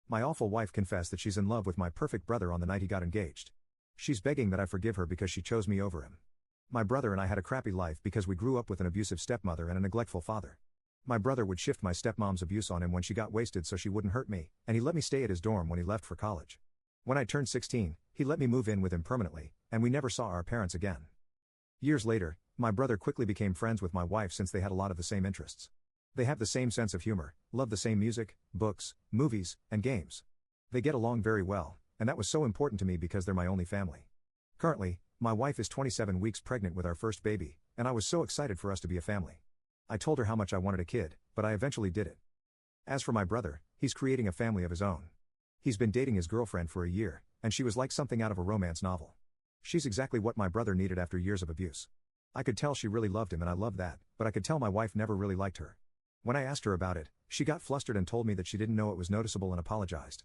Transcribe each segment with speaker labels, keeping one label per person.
Speaker 1: My awful wife confessed that she's in love with my perfect brother on the night he got engaged. She's begging that I forgive her because she chose me over him. My brother and I had a crappy life because we grew up with an abusive stepmother and a neglectful father. My brother would shift my stepmom's abuse on him when she got wasted so she wouldn't hurt me, and he let me stay at his dorm when he left for college. When I turned 16, he let me move in with him permanently, and we never saw our parents again. Years later, my brother quickly became friends with my wife since they had a lot of the same interests. They have the same sense of humor, love the same music, books, movies, and games. They get along very well, and that was so important to me because they're my only family. Currently, my wife is 27 weeks pregnant with our first baby, and I was so excited for us to be a family. I told her how much I wanted a kid, but I eventually did it. As for my brother, he's creating a family of his own. He's been dating his girlfriend for a year, and she was like something out of a romance novel. She's exactly what my brother needed after years of abuse. I could tell she really loved him and I loved that, but I could tell my wife never really liked her. When I asked her about it, she got flustered and told me that she didn't know it was noticeable and apologized.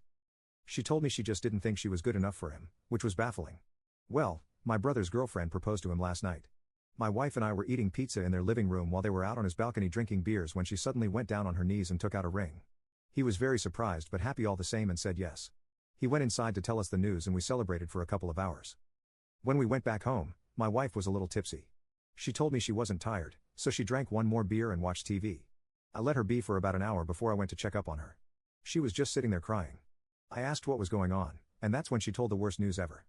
Speaker 1: She told me she just didn't think she was good enough for him, which was baffling. Well, my brother's girlfriend proposed to him last night. My wife and I were eating pizza in their living room while they were out on his balcony drinking beers when she suddenly went down on her knees and took out a ring. He was very surprised but happy all the same and said yes. He went inside to tell us the news and we celebrated for a couple of hours. When we went back home, my wife was a little tipsy. She told me she wasn't tired, so she drank one more beer and watched TV. I let her be for about an hour before I went to check up on her. She was just sitting there crying. I asked what was going on, and that's when she told the worst news ever.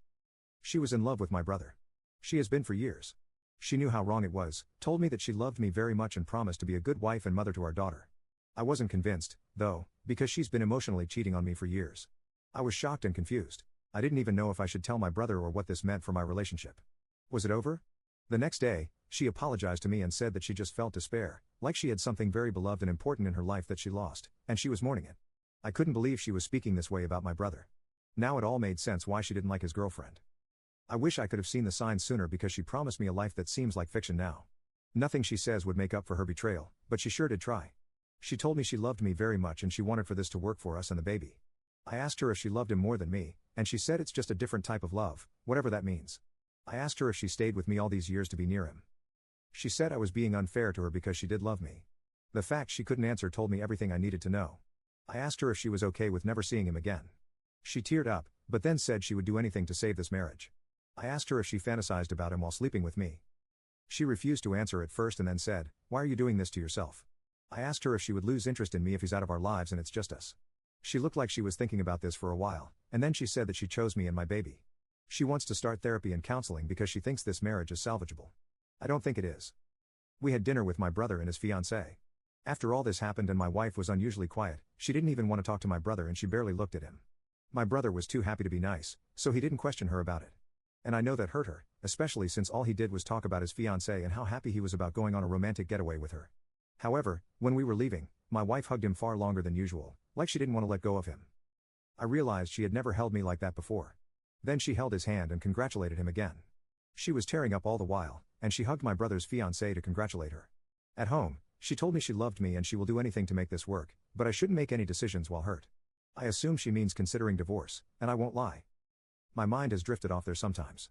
Speaker 1: She was in love with my brother. She has been for years. She knew how wrong it was, told me that she loved me very much and promised to be a good wife and mother to our daughter. I wasn't convinced, though, because she's been emotionally cheating on me for years. I was shocked and confused. I didn't even know if I should tell my brother or what this meant for my relationship. Was it over? The next day, she apologized to me and said that she just felt despair, like she had something very beloved and important in her life that she lost, and she was mourning it. I couldn't believe she was speaking this way about my brother. Now it all made sense why she didn't like his girlfriend. I wish I could have seen the signs sooner because she promised me a life that seems like fiction now. Nothing she says would make up for her betrayal, but she sure did try. She told me she loved me very much and she wanted for this to work for us and the baby. I asked her if she loved him more than me, and she said it's just a different type of love, whatever that means. I asked her if she stayed with me all these years to be near him. She said I was being unfair to her because she did love me. The fact she couldn't answer told me everything I needed to know. I asked her if she was okay with never seeing him again. She teared up, but then said she would do anything to save this marriage. I asked her if she fantasized about him while sleeping with me. She refused to answer at first and then said, "Why are you doing this to yourself?" I asked her if she would lose interest in me if he's out of our lives and it's just us. She looked like she was thinking about this for a while, and then she said that she chose me and my baby. She wants to start therapy and counseling because she thinks this marriage is salvageable. I don't think it is. We had dinner with my brother and his fiancée. After all this happened and my wife was unusually quiet, she didn't even want to talk to my brother and she barely looked at him. My brother was too happy to be nice, so he didn't question her about it. And I know that hurt her, especially since all he did was talk about his fiancée and how happy he was about going on a romantic getaway with her. However, when we were leaving, my wife hugged him far longer than usual, like she didn't want to let go of him. I realized she had never held me like that before. Then she held his hand and congratulated him again. She was tearing up all the while, and she hugged my brother's fiancée to congratulate her. At home, she told me she loved me and she will do anything to make this work, but I shouldn't make any decisions while hurt. I assume she means considering divorce, and I won't lie. My mind has drifted off there sometimes.